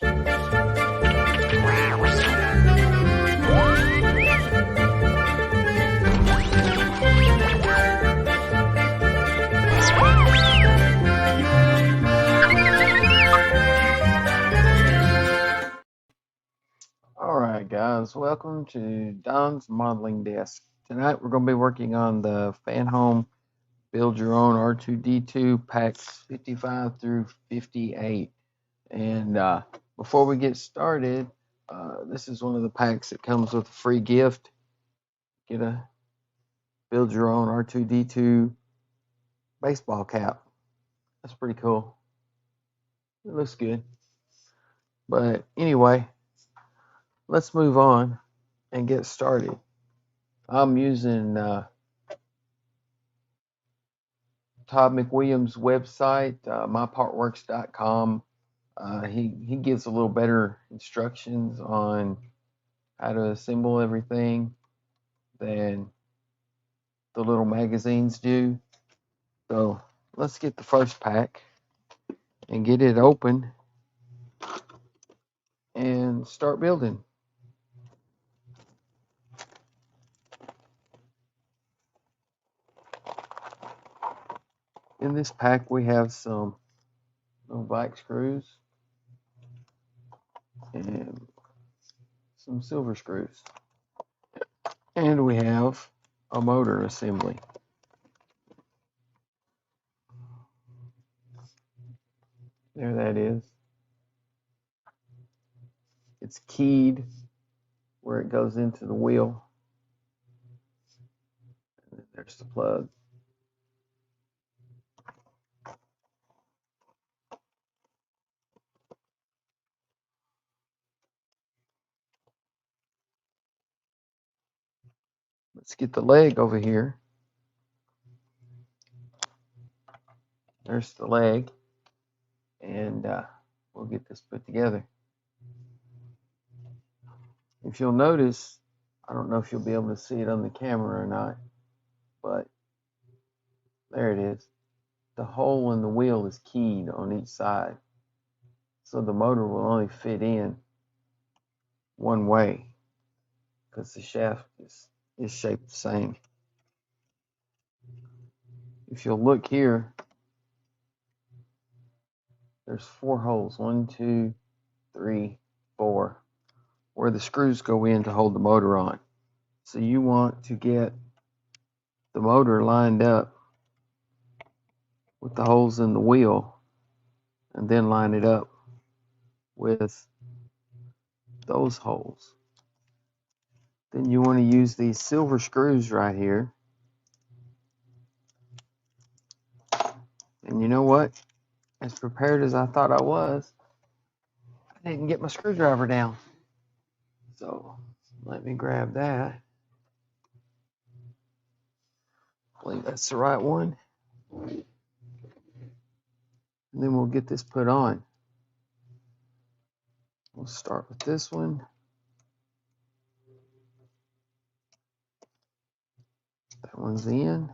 Alright guys, welcome to Don's Modeling Desk. Tonight we're going to be working on the Fanhome Build Your Own R2D2 packs 55 through 58. And before we get started, this is one of the packs that comes with a free gift. Get a Build Your Own R2D2 baseball cap. That's pretty cool. It looks good. But anyway, let's move on and get started. I'm using Todd McWilliams' website, mypartworks.com. He gives a little better instructions on how to assemble everything than the little magazines do. So let's get the first pack and get it open and start building. In this pack we have some little black screws and some silver screws. And we have a motor assembly. There that is. It's keyed where it goes into the wheel. And there's the plug. Let's get the leg over here. There's the leg. And we'll get this put together. If you'll notice, I don't know if you'll be able to see it on the camera or not, but there it is. The hole in the wheel is keyed on each side, so the motor will only fit in one way because the shaft is shaped the same. If you'll look here, there's 4 holes, 1, 2, 3, 4, where the screws go in to hold the motor on. So you want to get the motor lined up with the holes in the wheel and then line it up with those holes. Then you want to use these silver screws right here. And you know what? As prepared as I thought I was, I didn't get my screwdriver down. So let me grab that. I believe that's the right one. And then we'll get this put on. We'll start with this one. That one's in.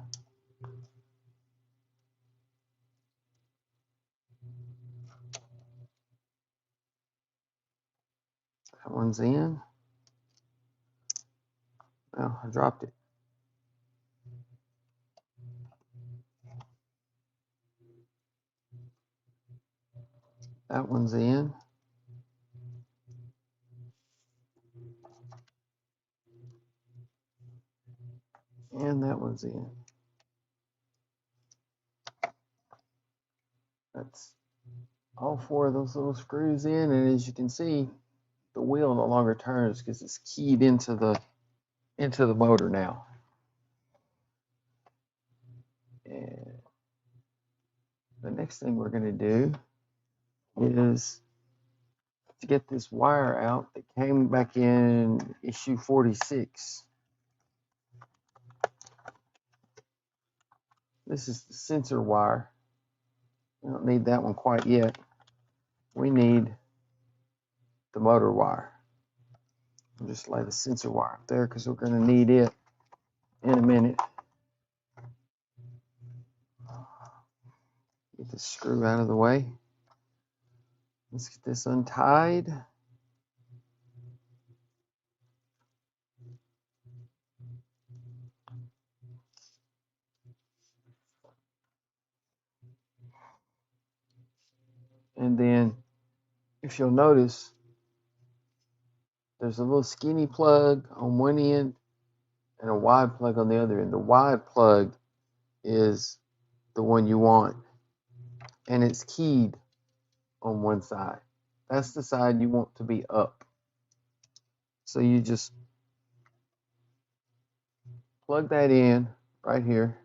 That one's in. Oh, I dropped it. That one's in. And that one's in. That's all 4 of those little screws in, and as you can see, the wheel no longer turns because it's keyed into the motor now. And the next thing we're going to do is to get this wire out that came back in issue 46. This is the sensor wire. We don't need that one quite yet. We need the motor wire. I'll just lay the sensor wire up there because we're going to need it in a minute. Get the screw out of the way. Let's get this untied. And then, if you'll notice, there's a little skinny plug on one end and a wide plug on the other end. The wide plug is the one you want, and it's keyed on one side. That's the side you want to be up. So you just plug that in right here,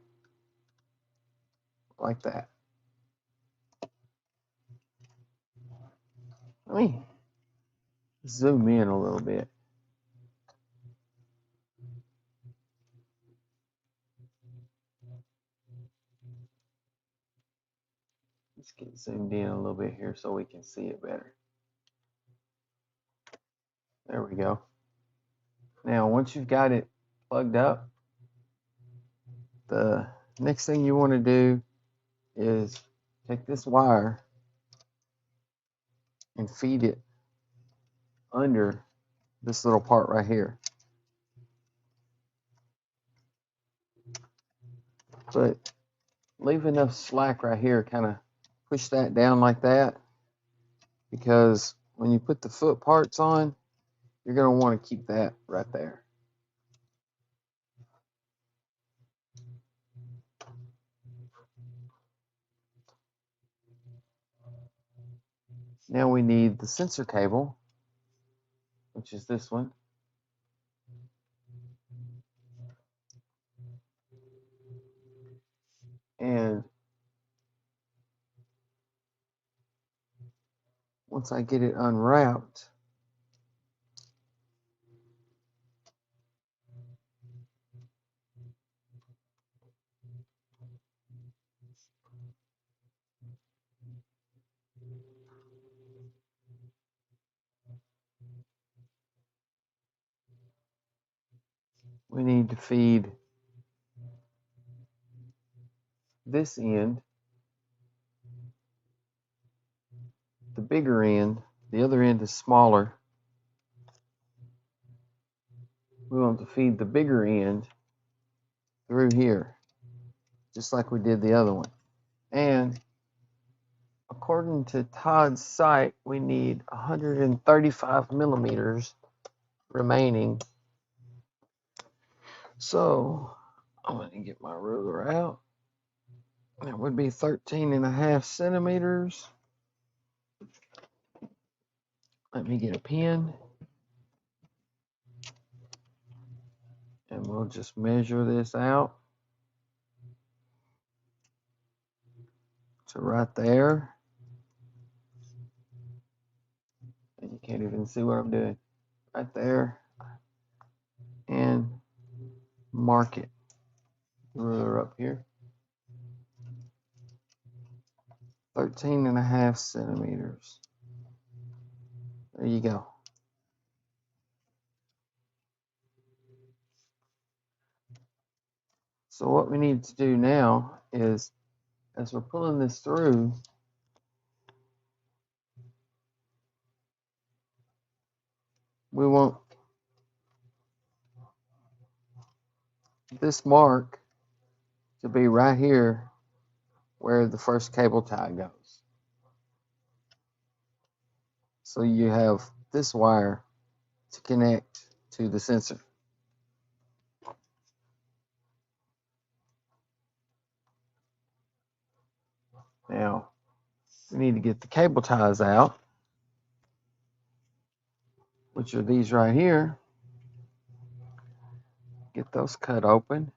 like that. Let me zoom in a little bit. Let's get zoomed in a little bit here so we can see it better. There we go. Now, once you've got it plugged up, the next thing you want to do is take this wire and feed it under this little part right here. But leave enough slack right here, kind of push that down like that, because when you put the foot parts on, you're going to want to keep that right there. Now we need the sensor cable, which is this one. And once I get it unwrapped, we need to feed this end, the bigger end. The other end is smaller. We want to feed the bigger end through here, just like we did the other one. And according to Todd's site, we need 135 millimeters remaining. So I'm going to get my ruler out. That would be 13.5 centimeters. Let me get a pen. And we'll just measure this out to right there. And you can't even see what I'm doing. Right there. And mark it. Ruler up here. 13.5 centimeters. There you go. So what we need to do now is, as we're pulling this through, we want this mark to be right here where the first cable tie goes. So you have this wire to connect to the sensor. Now, we need to get the cable ties out, which are these right here. Get those cut open.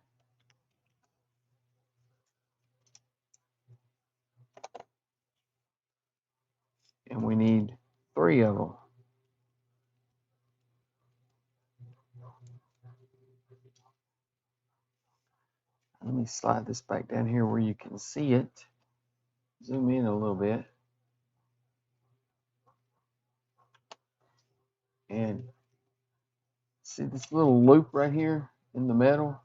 And we need 3 of them. Let me slide this back down here where you can see it. Zoom in a little bit. And see this little loop right here in the metal?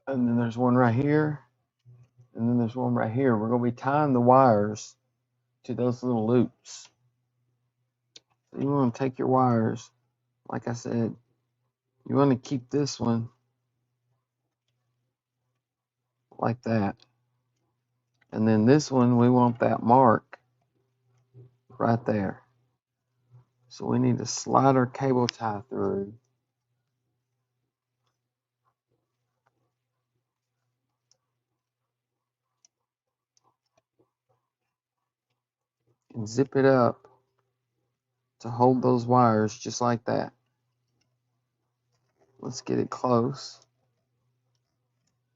And then there's one right here. And then there's one right here. We're going to be tying the wires to those little loops. So you want to take your wires, like I said, you want to keep this one like that. And then this one, we want that mark right there. So we need to slide our cable tie through. And zip it up to hold those wires just like that. Let's get it close.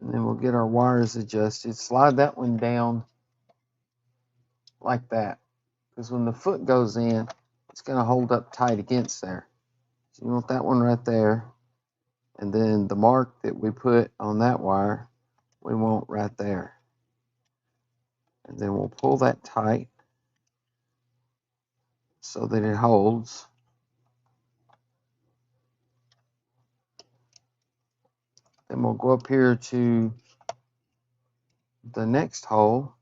And then we'll get our wires adjusted. Slide that one down like that. Because when the foot goes in, it's going to hold up tight against there. So you want that one right there. And then the mark that we put on that wire, we want right there. And then we'll pull that tight so that it holds. Then we'll go up here to the next hole.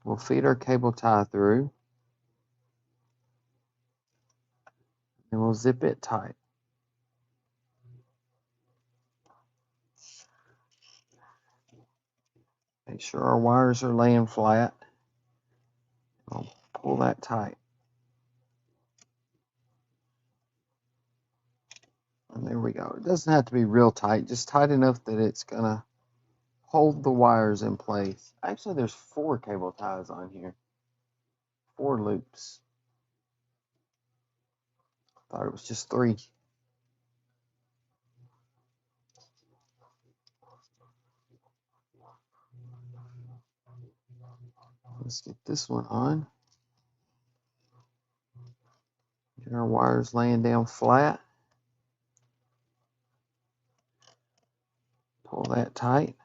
We'll feed our cable tie through. And we'll zip it tight. Make sure our wires are laying flat. We'll pull that tight. And there we go. It doesn't have to be real tight, just tight enough that it's going to hold the wires in place. Actually, there's 4 cable ties on here. 4 loops. Thought it was just 3. Let's get this one on. Get our wires laying down flat. Pull that tight.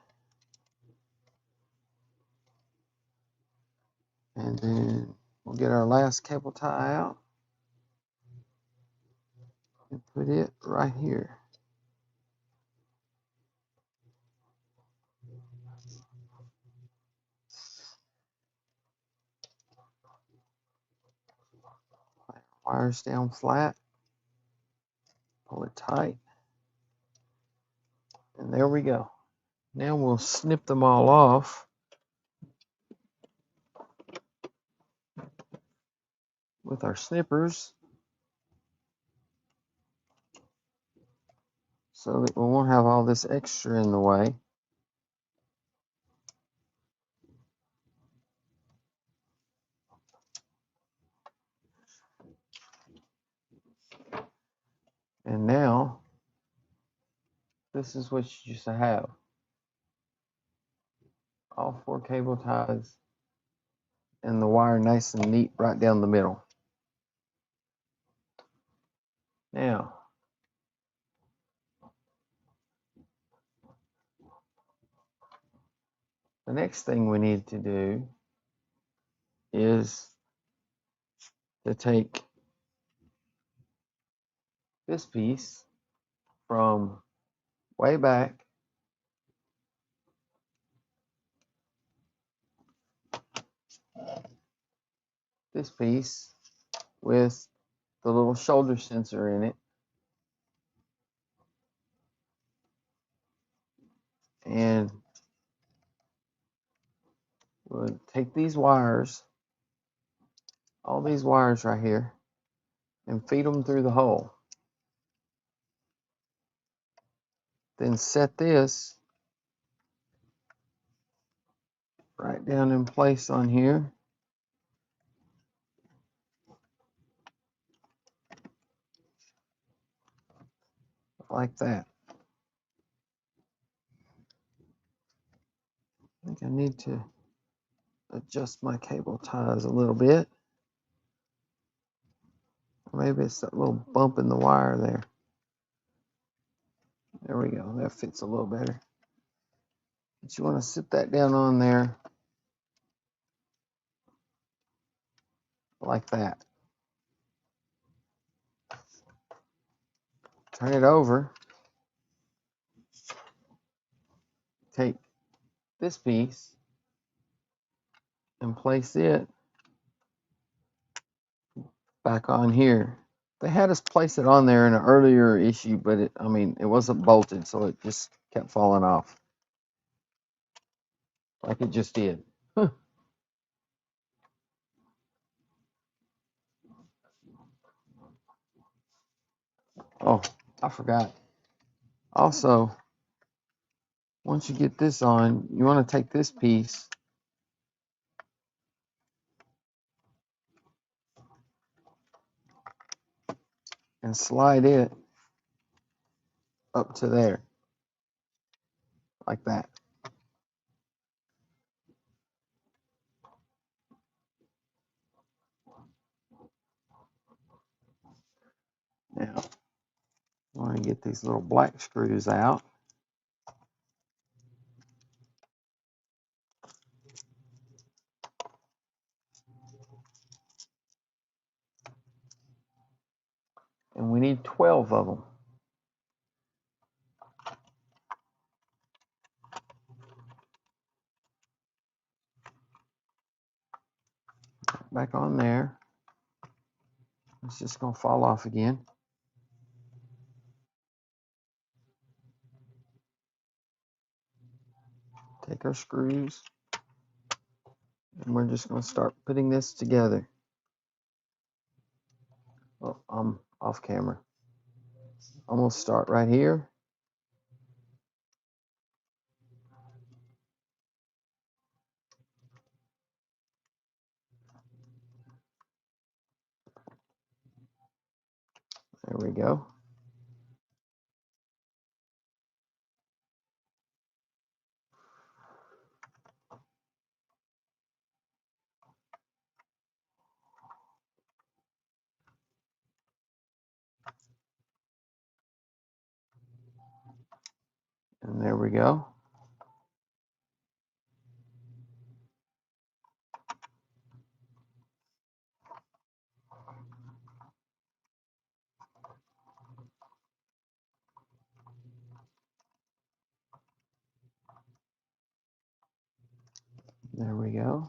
And then we'll get our last cable tie out. And put it right here. Wires down flat. Pull it tight. And there we go. Now we'll snip them all off with our snippers so that we won't have all this extra in the way. And now, this is what you used to have. All 4 cable ties and the wire nice and neat right down the middle. Now, the next thing we need to do is to take this piece from way back this piece with the little shoulder sensor in it, and we'll take these wires, all these wires right here, and feed them through the hole. Then set this right down in place on here. Like that. I think I need to adjust my cable ties a little bit. Maybe it's that little bump in the wire there. There we go. That fits a little better. But you want to sit that down on there like that. Turn it over. Take this piece and place it back on here. They had us place it on there in an earlier issue, but it wasn't bolted, so it just kept falling off like it just did. Oh, I forgot. Also, once you get this on, you want to take this piece and slide it up to there, like that. Now, I want to get these little black screws out. And we need 12 of them. Back on there. It's just going to fall off again. Take our screws, and we're just going to start putting this together. Oh, I'm off camera. I'm going to start right here. There we go. And there we go. There we go.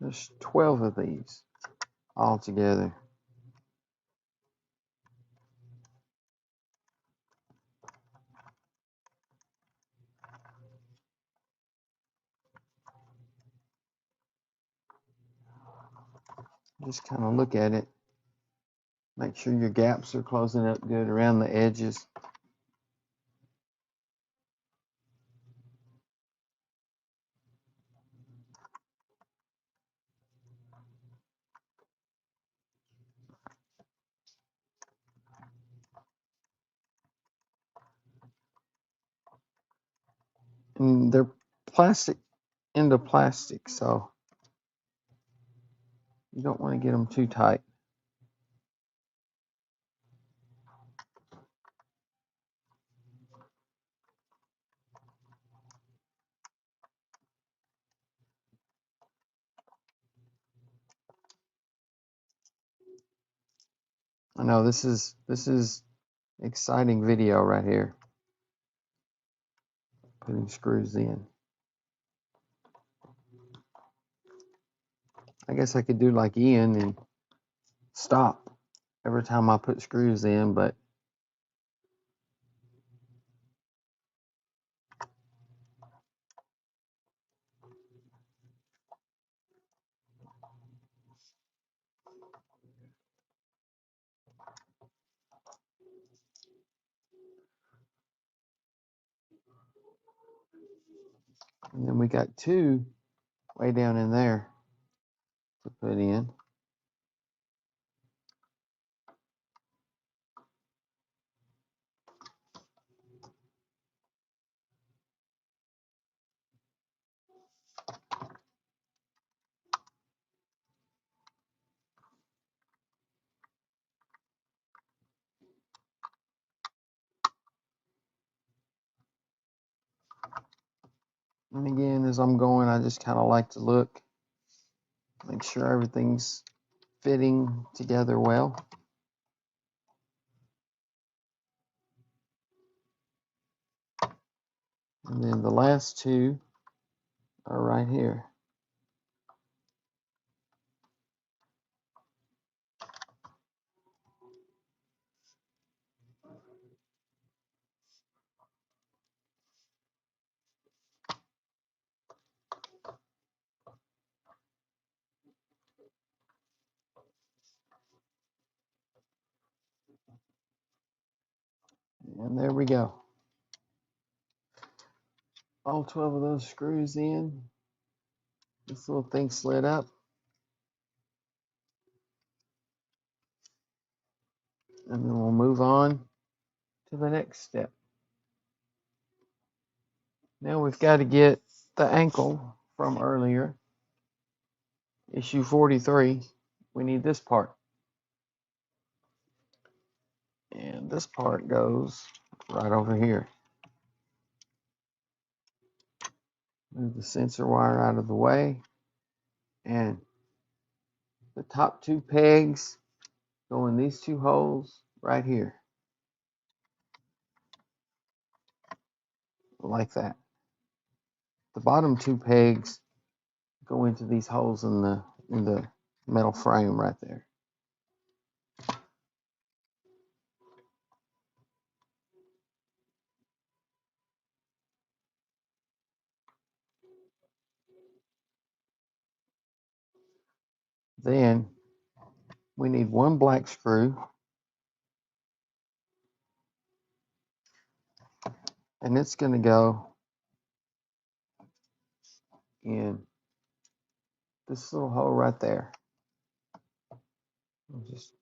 There's 12 of these all together. Just kind of look at it. Make sure your gaps are closing up good around the edges. And they're plastic into plastic, so you don't want to get them too tight. I know this is exciting video right here. Putting screws in. I guess I could do like Ian and stop every time I put screws in, but and then we got two way down in there to put in. And again, as I'm going, I just kind of like to look, make sure everything's fitting together well. And then the last two are right here. And there we go. All 12 of those screws in. This little thing slid up. And then we'll move on to the next step. Now we've got to get the ankle from earlier, issue 43. We need this part. And this part goes right over here. Move the sensor wire out of the way. And the top two pegs go in these two holes right here. Like that. The bottom two pegs go into these holes in the metal frame right there. Then we need one black screw, and it's going to go in this little hole right there. I'll just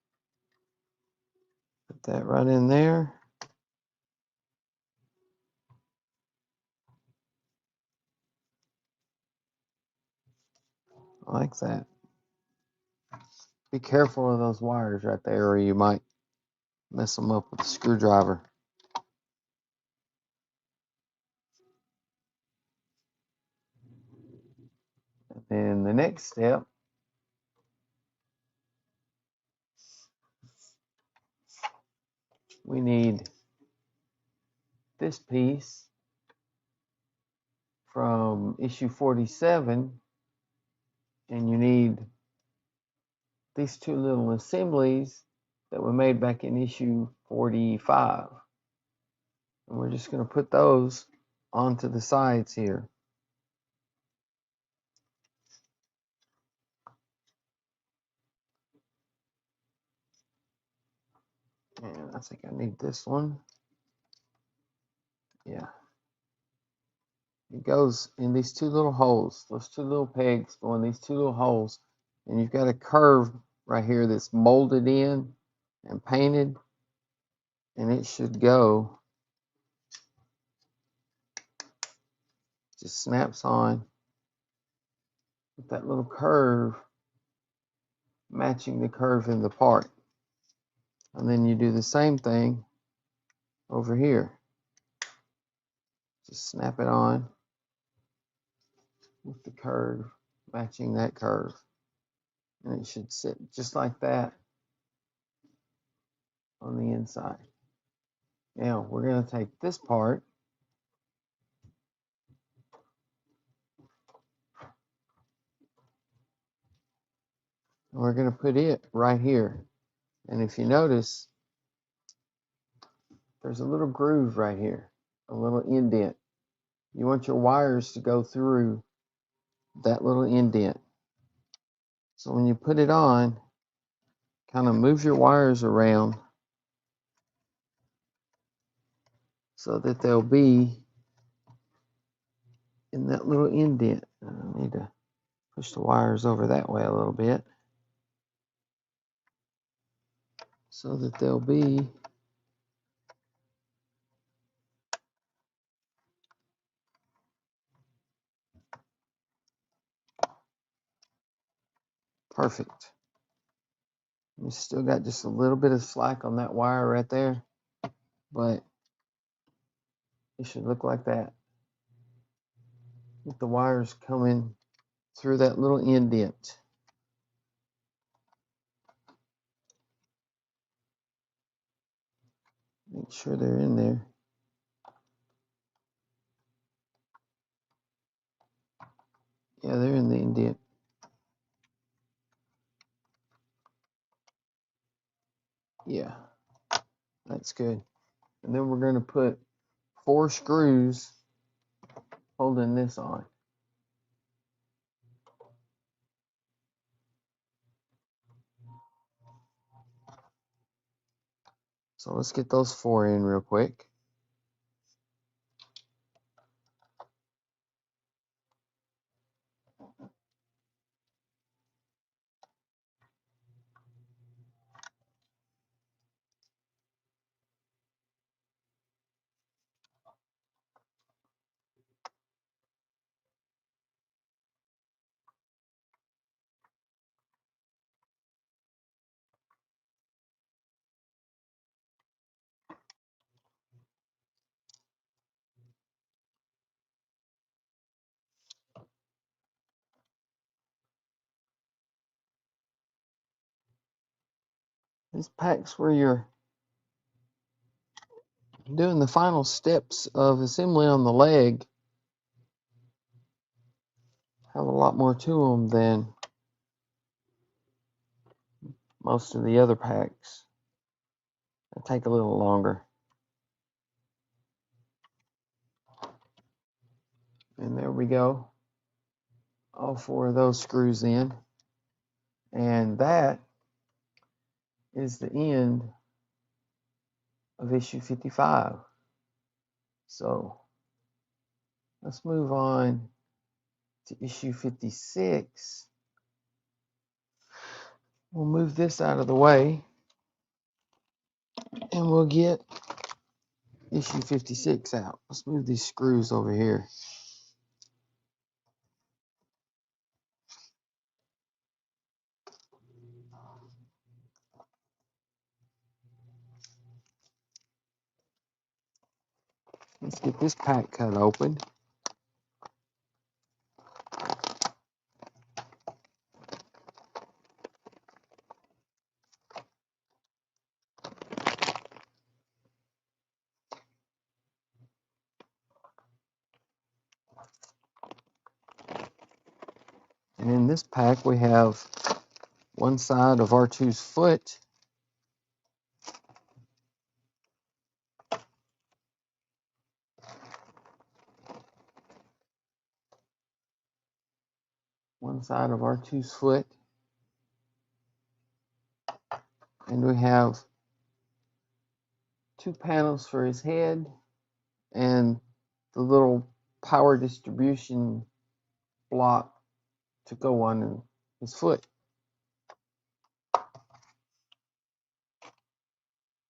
put that right in there. Like that. Be careful of those wires right there, or you might mess them up with a screwdriver. And then the next step, we need this piece from issue 47, and you need these two little assemblies that were made back in issue 45. And we're just going to put those onto the sides here. And I think I need this one. Yeah. It goes in these two little holes. Those two little pegs go in these two little holes. And you've got a curve right here that's molded in and painted. And it should go, just snaps on with that little curve matching the curve in the part. And then you do the same thing over here. Just snap it on with the curve matching that curve. And it should sit just like that on the inside. Now we're going to take this part and we're going to put it right here. And if you notice, there's a little groove right here, a little indent. You want your wires to go through that little indent. So when you put it on, kind of move your wires around so that they'll be in that little indent. I need to push the wires over that way a little bit so that they'll be perfect. We still got just a little bit of slack on that wire right there, but it should look like that with the wires coming through that little indent. Make sure they're in there. Yeah, they're in the indent. Yeah, that's good. And then we're going to put 4 screws holding this on. So let's get those 4 in real quick. This pack's where you're doing the final steps of assembly on the leg. Have a lot more to them than most of the other packs. They take a little longer. And there we go. All 4 of those screws in. And that is the end of issue 55. So let's move on to issue 56. We'll move this out of the way and we'll get issue 56 out. Let's move these screws over here. Let's get this pack cut open. And in this pack we have one side of R2's foot, one side of R2's foot, and we have 2 panels for his head and the little power distribution block to go on his foot.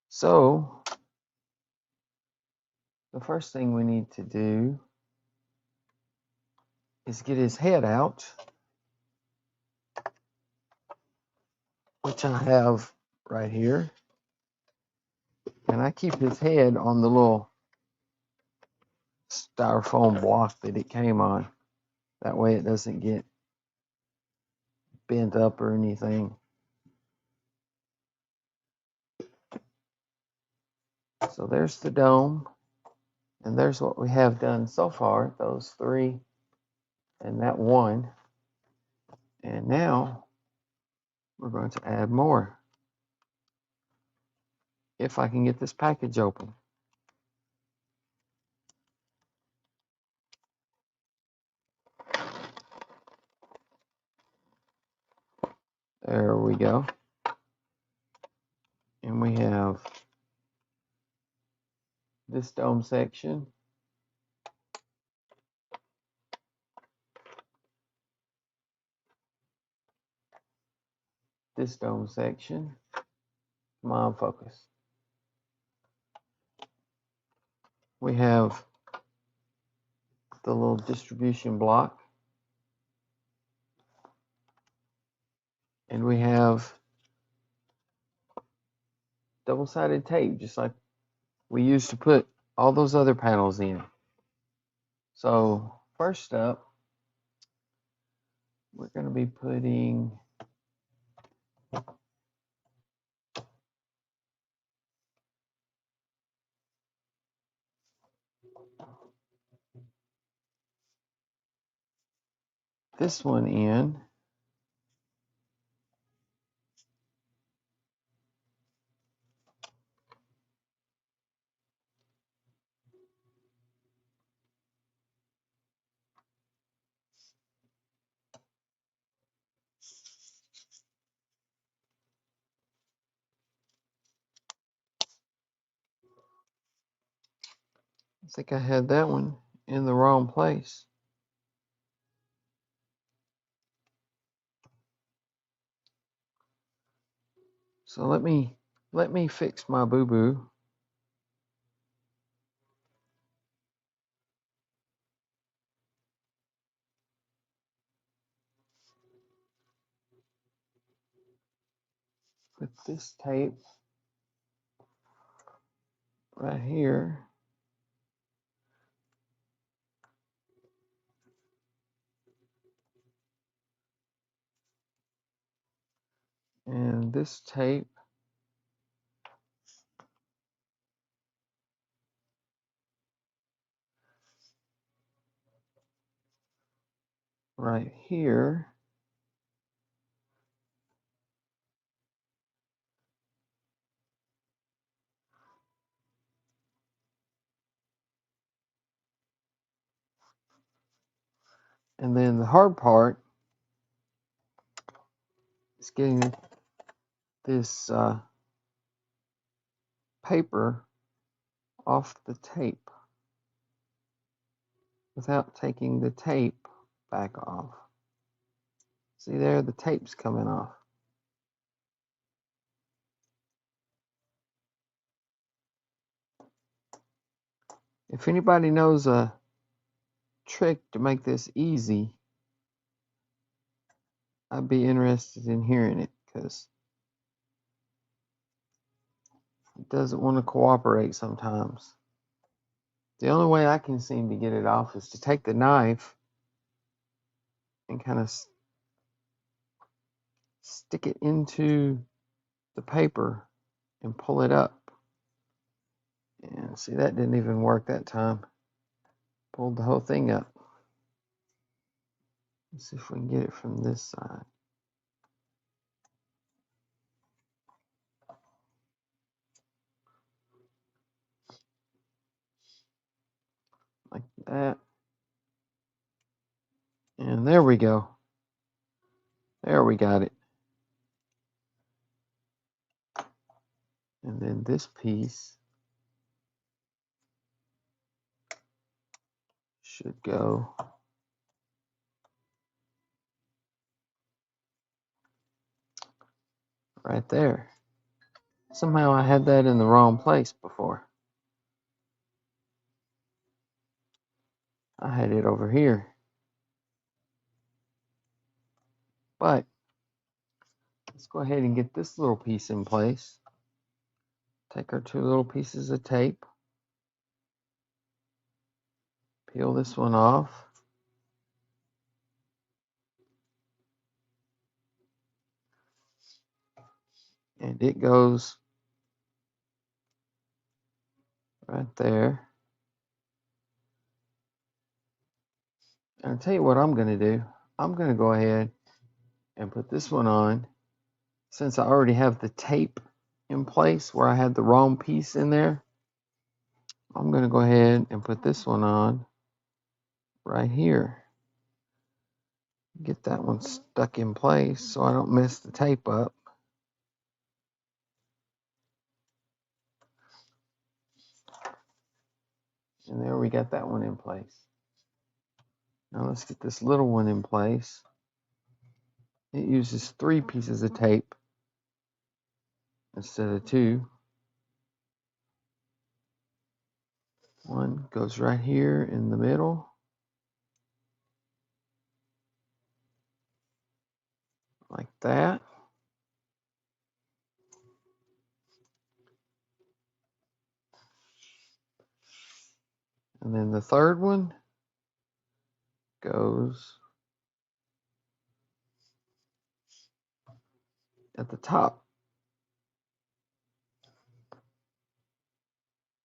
So the first thing we need to do is get his head out, which I have right here. And I keep his head on the little styrofoam block that it came on. That way it doesn't get bent up or anything. So there's the dome. And there's what we have done so far, those 3 and that 1. And now we're going to add more. If I can get this package open. There we go. And we have this dome section, this dome section. Come on, focus. We have the little distribution block. And we have double-sided tape, just like we used to put all those other panels in. So first up, we're going to be putting this one in. I think I had that one in the wrong place. So let me fix my boo-boo. Put this tape right here. And this tape right here. And then the hard part is getting this paper off the tape without taking the tape back off. See there, the tape's coming off. If anybody knows a trick to make this easy, I'd be interested in hearing it, because it doesn't want to cooperate sometimes. The only way I can seem to get it off is to take the knife and kind of stick it into the paper and pull it up. And see, that didn't even work that time. Pulled the whole thing up. Let's see if we can get it from this side. Like that. And there we go. There, we got it. And then this piece should go right there. Somehow I had that in the wrong place before. I had it over here. But let's go ahead and get this little piece in place. Take our two little pieces of tape. Peel this one off. And it goes right there. And I'll tell you what I'm going to do. I'm going to go ahead and put this one on. Since I already have the tape in place where I had the wrong piece in there, I'm going to go ahead and put this one on right here. Get that one stuck in place so I don't mess the tape up. And there, we got that one in place. Now let's get this little one in place. It uses 3 pieces of tape instead of 2. One goes right here in the middle, like that. And then the third one goes at the top.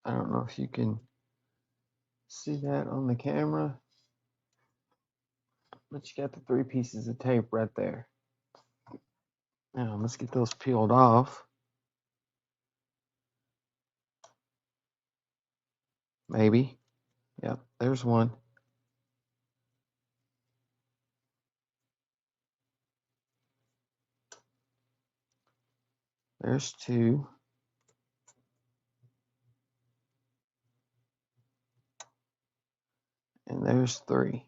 I don't know if you can see that on the camera, But you got the 3 pieces of tape right there. Now let's get those peeled off. Maybe. Yep, there's one. There's 2. And there's 3.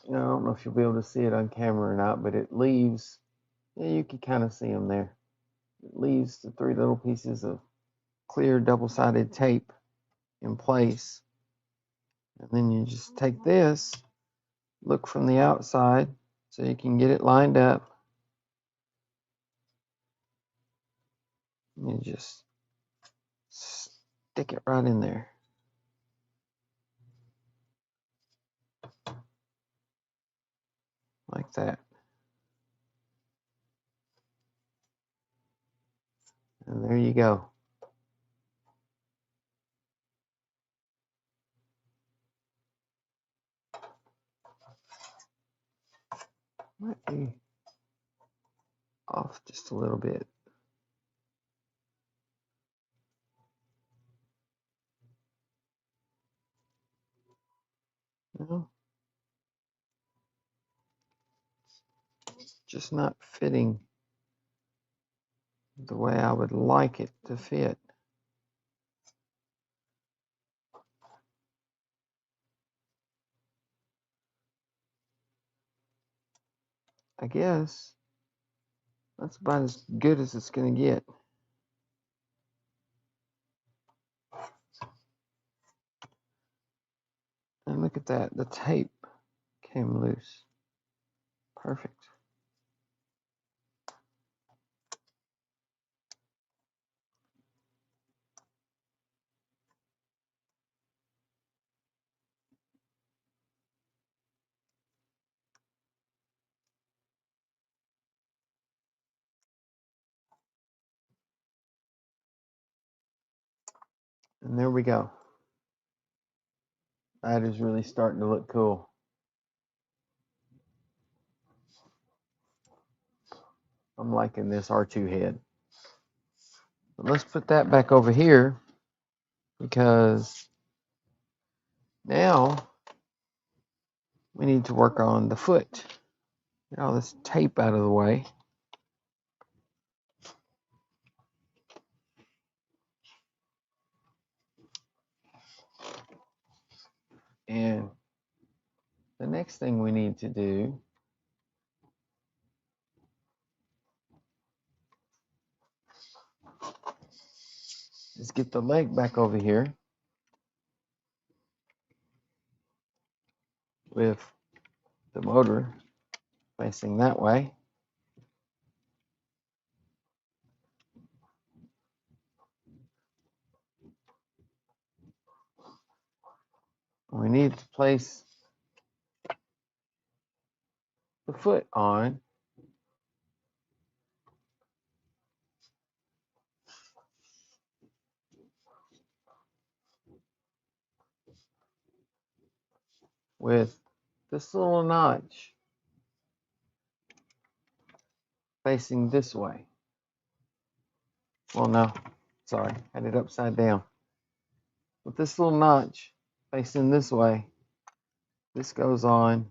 I don't know if you'll be able to see it on camera or not, but it leaves, yeah, you can kind of see them there. It leaves the 3 little pieces of clear double-sided tape in place. And then you just take this, look from the outside so you can get it lined up. You just stick it right in there. Like that. And there you go. Might be off just a little bit. No, just not fitting the way I would like it to fit. I guess that's about as good as it's going to get. And look at that, the tape came loose. Perfect. And there we go. That is really starting to look cool. I'm liking this R2 head. But let's put that back over here because now we need to work on the foot. Get all this tape out of the way. And the next thing we need to do is get the leg back over here with the motor facing that way. We need to place the foot on with this little notch facing this way. Well, no, sorry, had it upside down. With this little notch facing this way, this goes on.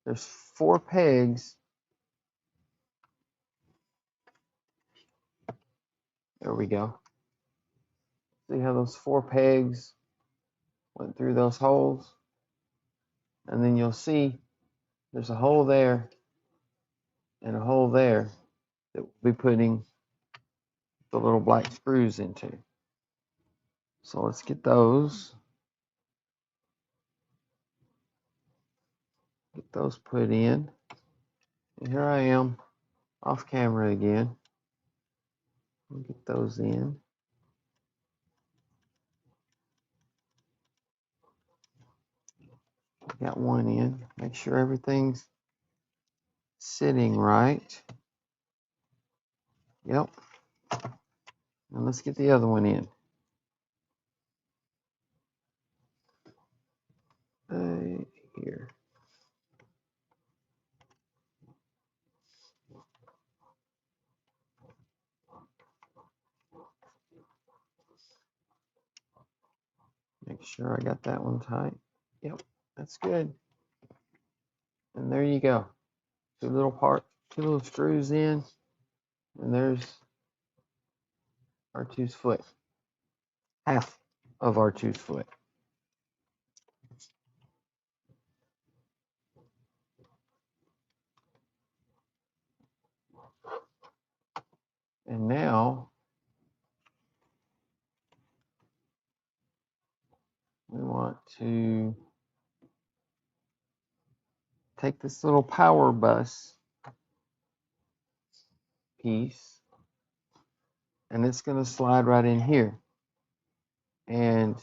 There's 4 pegs. There we go. See how those 4 pegs went through those holes? And then you'll see there's a hole there and a hole there that we'll be putting the little black screws into. So let's get those. Get those put in. And here I am off camera again. We'll get those in. Got one in. Make sure everything's sitting right. Yep. And let's get the other one in. Here. sure I got that one tight. Yep, that's good. And there you go. Two little screws in, and there's R2's foot. Half of R2's foot. And now we want to take this little power bus piece, and it's going to slide right in here. And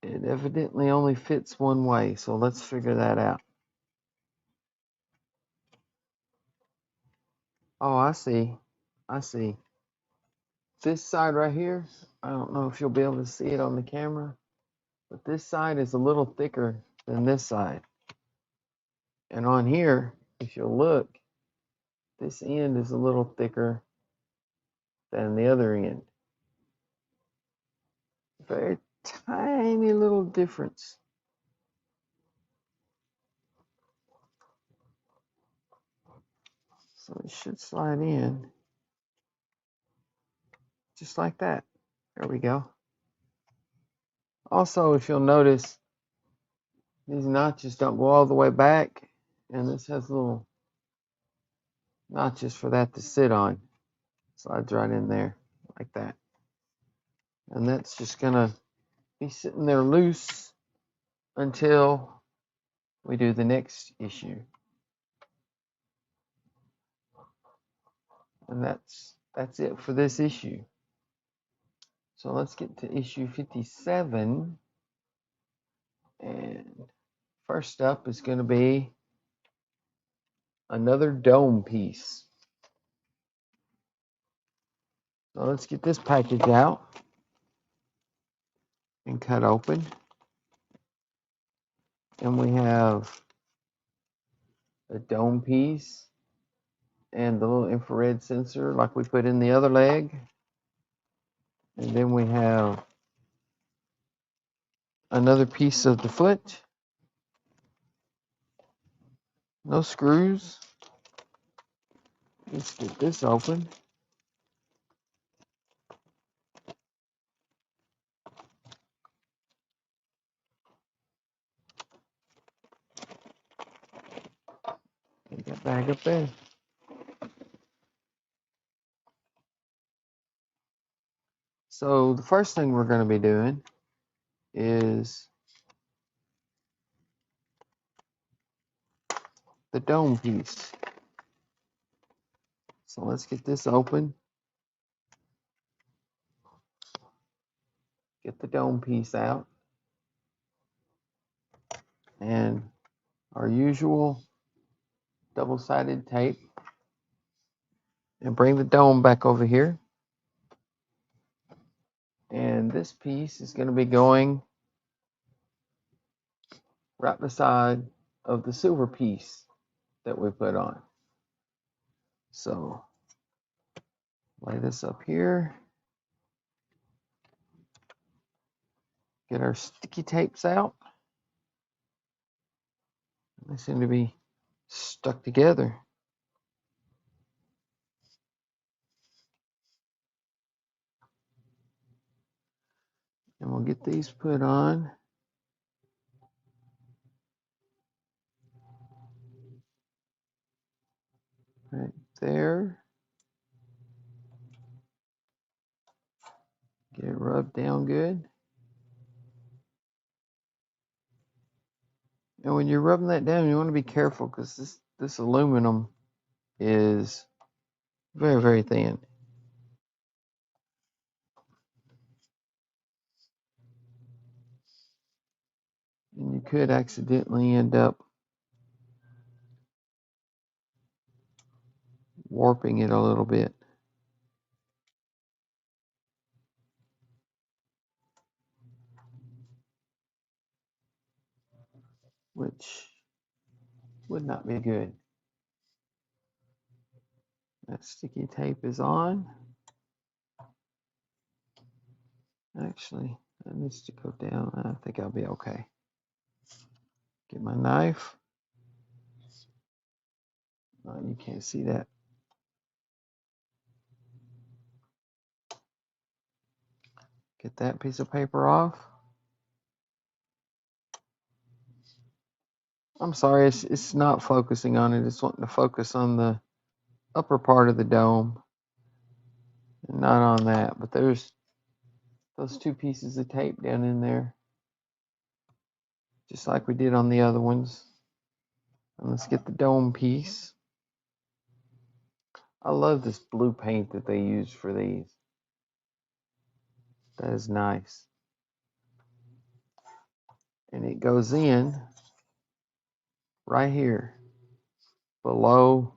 it evidently only fits one way, so let's figure that out. Oh, I see. This side right here, I don't know if you'll be able to see it on the camera, but this side is a little thicker than this side. And on here, if you'll look, this end is a little thicker than the other end. Very tiny little difference. So it should slide in just like that. There we go. Also, if you'll notice, these notches don't go all the way back, and this has little notches for that to sit on. Slides right in there like that. And that's just gonna be sitting there loose until we do the next issue. And that's it for this issue. So let's get to issue 57. And first up is going to be another dome piece. So let's get this package out and cut open. And we have a dome piece and the little infrared sensor like we put in the other leg. And then we have another piece of the foot. No screws. Let's get this open. Get that bag up there. So the first thing we're going to be doing is the dome piece. So let's get this open. Get the dome piece out. And our usual double-sided tape. And bring the dome back over here. And this piece is going to be going right beside of the silver piece that we put on. So lay this up here. Get our sticky tapes out. They seem to be stuck together. And we'll get these put on. Right there. Get it rubbed down good. And when you're rubbing that down, you want to be careful because this aluminum is very, very thin. And you could accidentally end up warping it a little bit. Which would not be good. That sticky tape is on. Actually, that needs to go down. I think I'll be okay. Get my knife. Oh, you can't see that. Get that piece of paper off. I'm sorry, it's not focusing on it. It's wanting to focus on the upper part of the dome and not on that. But there's those two pieces of tape down in there, just like we did on the other ones. And let's get the dome piece. I love this blue paint that they use for these. That is nice. And it goes in right here below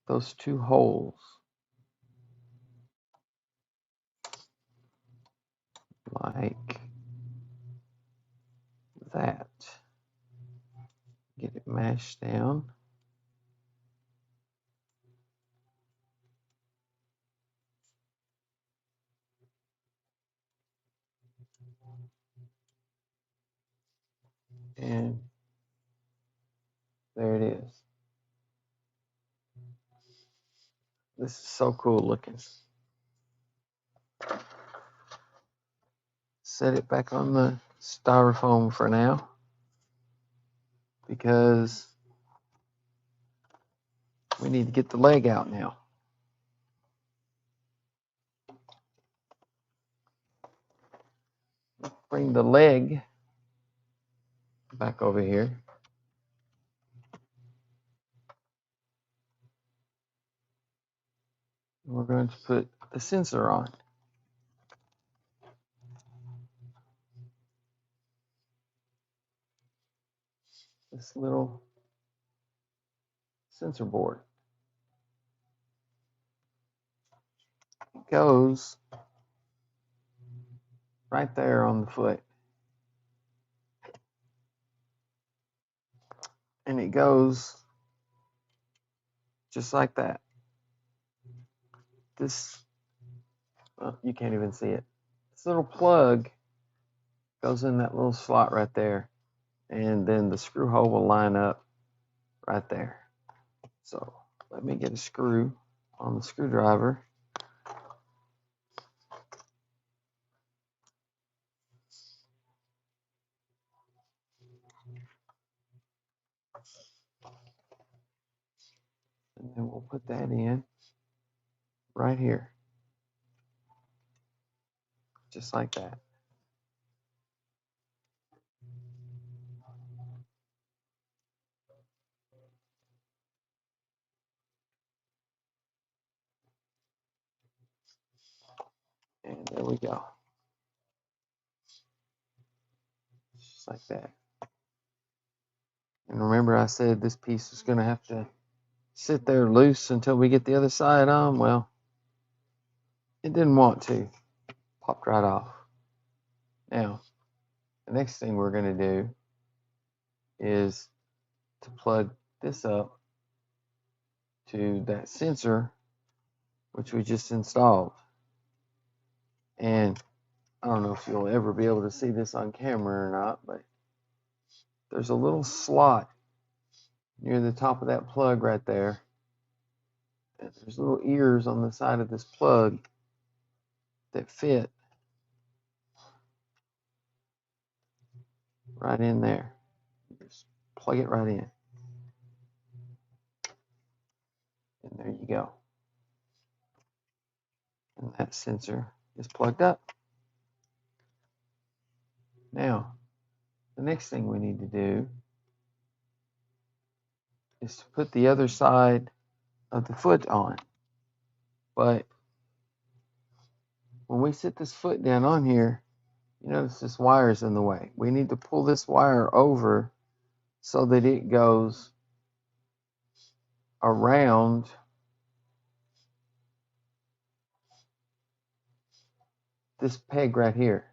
those two holes. Like that. Get it mashed down. And there it is. This is so cool looking. Set it back on the styrofoam for now, because we need to get the leg out now. Bring the leg back over here. We're going to put the sensor on. This little sensor board. It goes right there on the foot. And it goes just like that. This, well, you can't even see it. This little plug goes in that little slot right there. And then the screw hole will line up right there. So let me get a screw on the screwdriver. And then we'll put that in right here. Just like that. And there we go. Just like that. And remember I said this piece is going to have to sit there loose until we get the other side on? Well, it didn't want to. Popped right off. Now, the next thing we're going to do is to plug this up to that sensor which we just installed. And I don't know if you'll ever be able to see this on camera or not, but there's a little slot near the top of that plug right there. And there's little ears on the side of this plug that fit right in there. Just plug it right in. And there you go. And that sensor is plugged up. Now, the next thing we need to do is to put the other side of the foot on. But when we sit this foot down on here, you notice this wire's in the way. We need to pull this wire over so that it goes around this peg right here.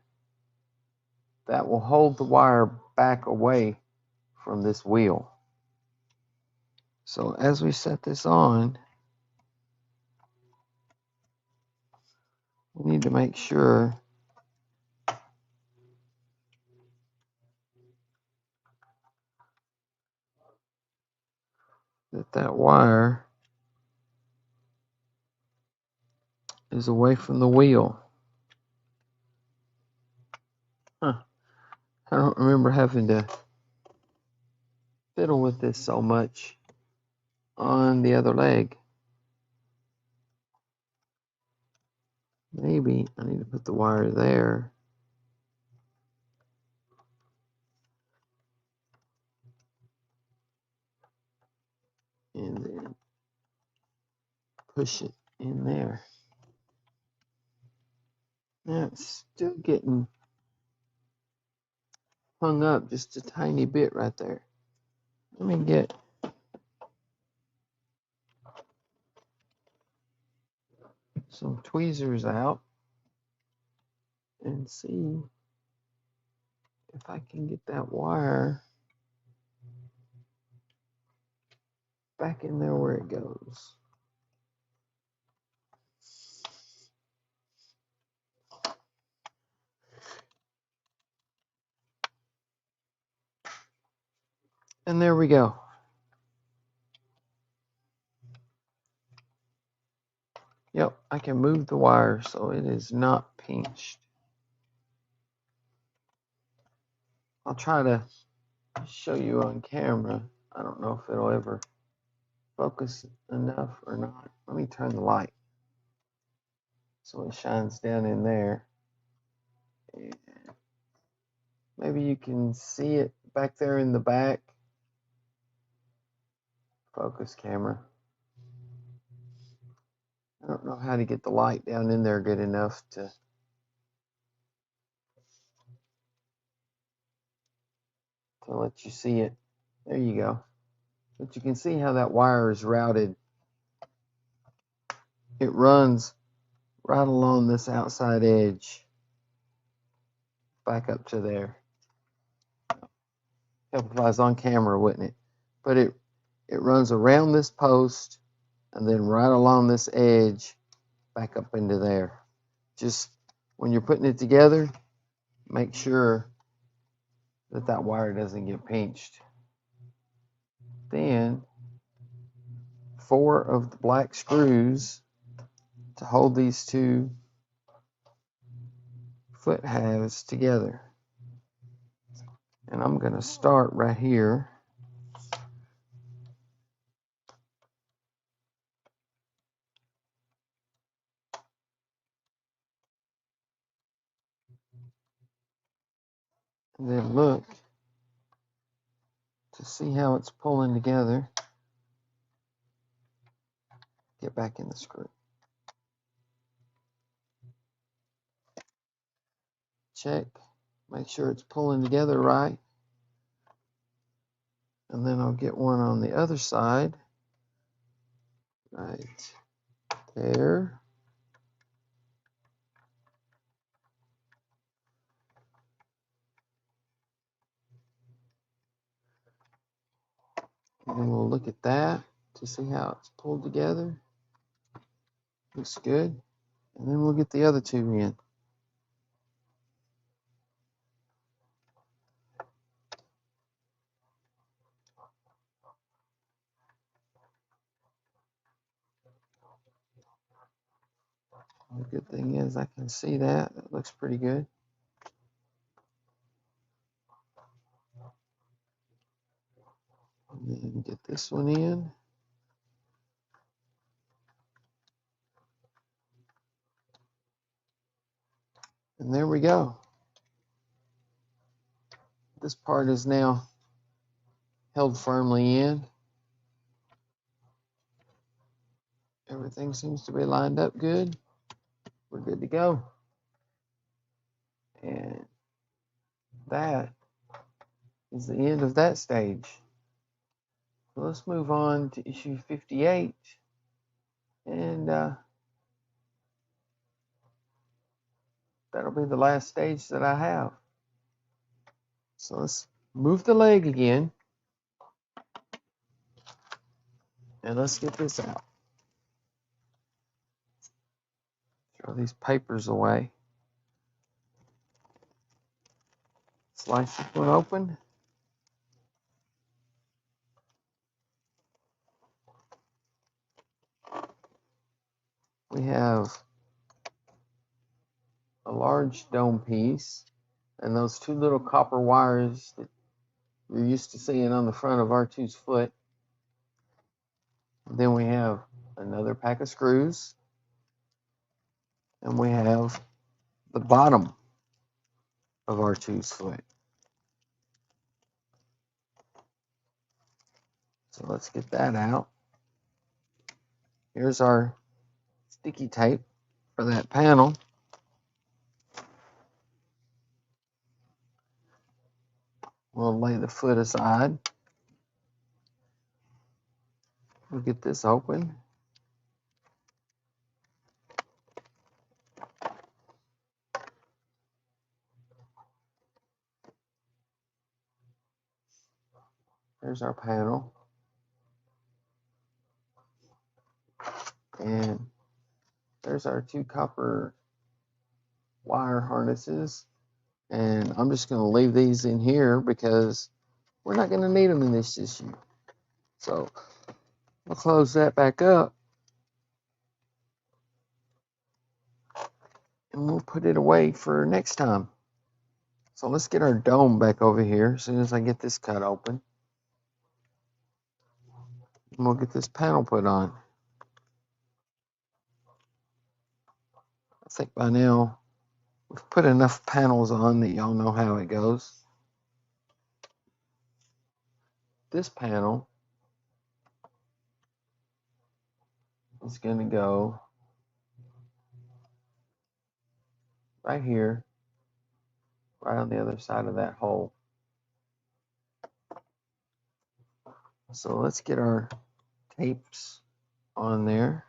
That will hold the wire back away from this wheel. So as we set this on, we need to make sure that that wire is away from the wheel. Huh. I don't remember having to fiddle with this so much on the other leg. Maybe I need to put the wire there. And then push it in there. Now it's still getting hung up just a tiny bit right there. Let me get some tweezers out and see if I can get that wire back in there where it goes. And there we go. Yep, I can move the wire so it is not pinched. I'll try to show you on camera. I don't know if it'll ever focus enough or not. Let me turn the light so it shines down in there. And maybe you can see it back there in the back. Focus camera. I don't know how to get the light down in there good enough to let you see it. There you go. But you can see how that wire is routed. It runs right along this outside edge back up to there. Help if I was on camera, wouldn't it? But it runs around this post and then right along this edge back up into there. Just when you're putting it together, make sure that that wire doesn't get pinched. Then 4 of the black screws to hold these two foot halves together. And I'm going to start right here. And then look to see how it's pulling together. Get back in the screw. Check. Make sure it's pulling together right. And then I'll get one on the other side. Right there. And then we'll look at that to see how it's pulled together. Looks good. And then we'll get the other two in. The good thing is I can see that. That looks pretty good. And then get this one in. And there we go. This part is now held firmly in. Everything seems to be lined up good. We're good to go. And that is the end of that stage. So let's move on to issue 58. And that'll be the last stage that I have. So let's move the leg again. And let's get this out. Throw these papers away. Slice this one open. We have a large dome piece and those two little copper wires that you're used to seeing on the front of R2's foot. Then we have another pack of screws, and we have the bottom of R2's foot. So let's get that out. Here's our sticky tape for that panel. We'll lay the foot aside. We'll get this open. There's our panel. And there's our two copper wire harnesses. And I'm just going to leave these in here because we're not going to need them in this issue. So we'll close that back up. And we'll put it away for next time. So let's get our dome back over here as soon as I get this cut open. And we'll get this panel put on. I think by now we've put enough panels on that y'all know how it goes. This panel is going to go right here, right on the other side of that hole. So let's get our tapes on there.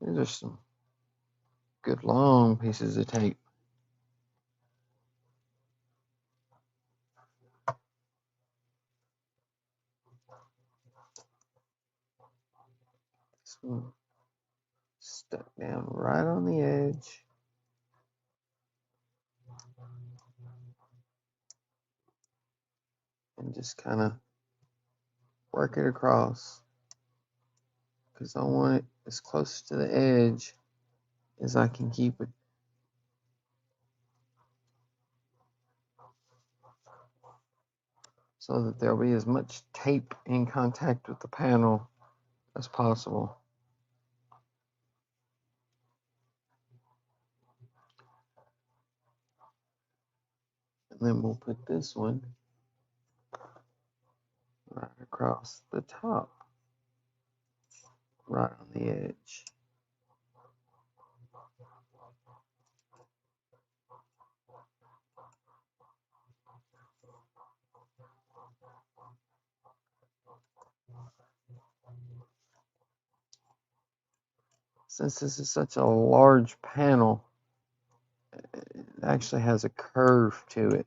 These are some good long pieces of tape. This one stuck down right on the edge. And just kind of work it across, because I want it as close to the edge as I can keep it. So that there'll be as much tape in contact with the panel as possible. And then we'll put this one right across the top, right on the edge. Since this is such a large panel, it actually has a curve to it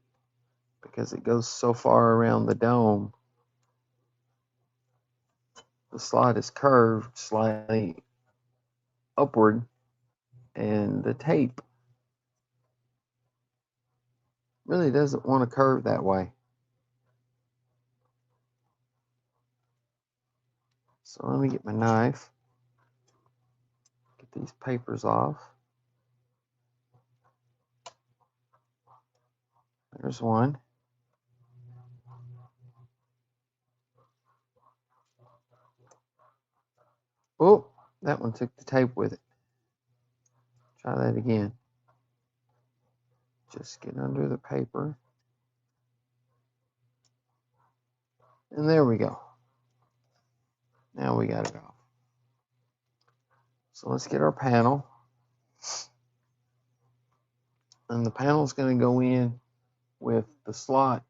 because it goes so far around the dome. The slot is curved slightly upward, and the tape really doesn't want to curve that way. So let me get my knife, get these papers off. There's one. Oh, that one took the tape with it. Try that again. Just get under the paper. And there we go. Now we got it off. So let's get our panel. And the panel is going to go in with the slot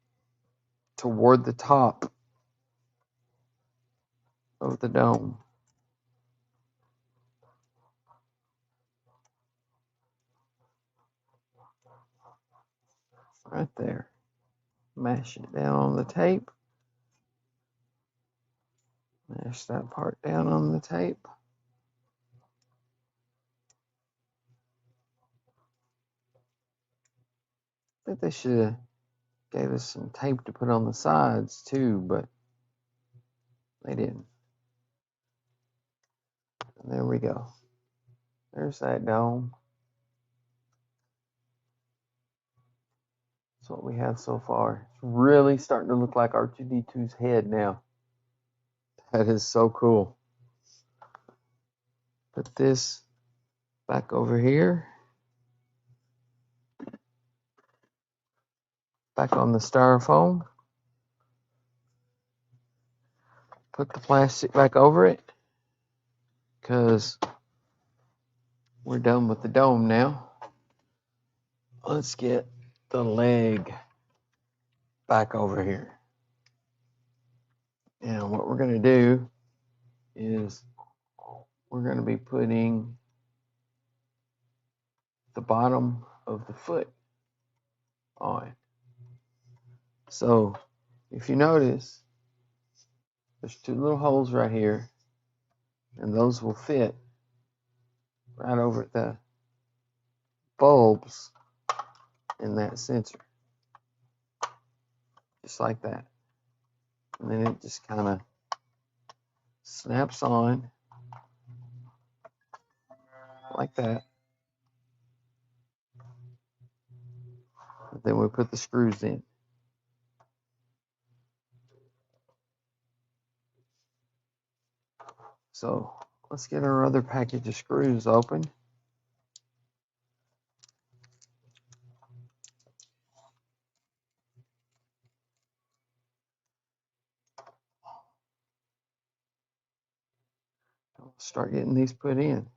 toward the top of the dome. Right there. Mash it down on the tape. Mash that part down on the tape. think they should have gave us some tape to put on the sides too, but they didn't. And there we go. There's that dome. That's what we have so far. It's really starting to look like R2D2's head now. That is so cool. Put this back over here. Back on the styrofoam. Put the plastic back over it, because we're done with the dome now. Let's get the leg back over here. And what we're going to do is we're going to be putting the bottom of the foot on. So if you notice, there's two little holes right here, and those will fit right over the bulbs in that sensor, just like that. And then it just kind of snaps on like that. And then we put the screws in. So let's get our other package of screws open. Start getting these put in.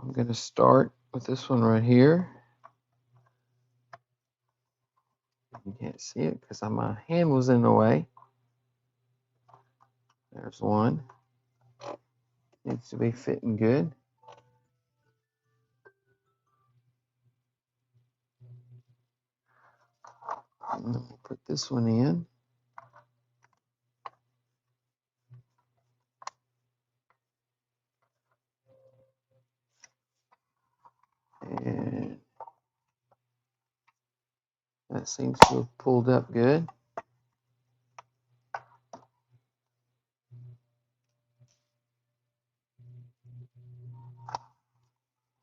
I'm going to start with this one right here. You can't see it because my hand was in the way. There's one. Needs to be fitting good. And then we'll put this one in. And that seems to have pulled up good.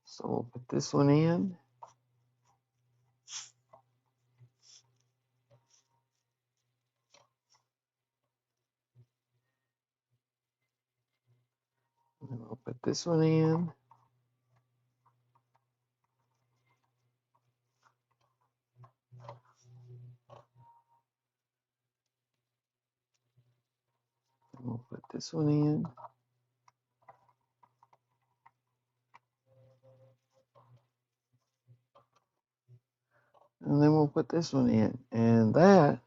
So we'll put this one in. And then we'll put this one in. And we'll put this one in. And then we'll put this one in. And that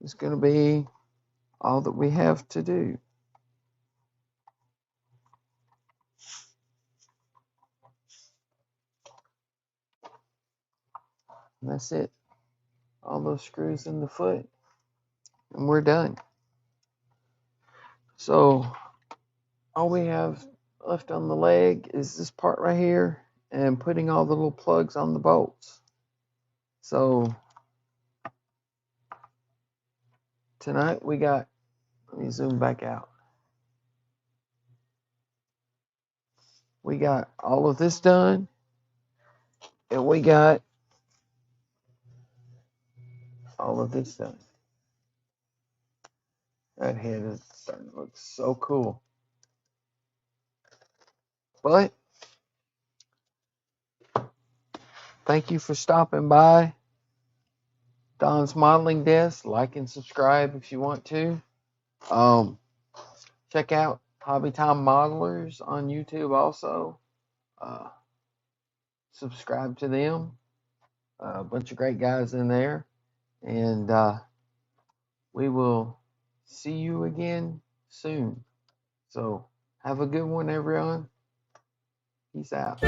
is going to be all that we have to do. And that's it. All those screws in the foot. And we're done. So all we have left on the leg is this part right here and putting all the little plugs on the bolts. So tonight we got, let me zoom back out. We got all of this done, and we got all of this done. That head is starting to look so cool. But thank you for stopping by Don's Modeling Desk. Like and subscribe if you want to. Check out Hobby Time Modelers on YouTube also. Subscribe to them. A bunch of great guys in there. And we will see you again soon. So have a good one, everyone. Peace out.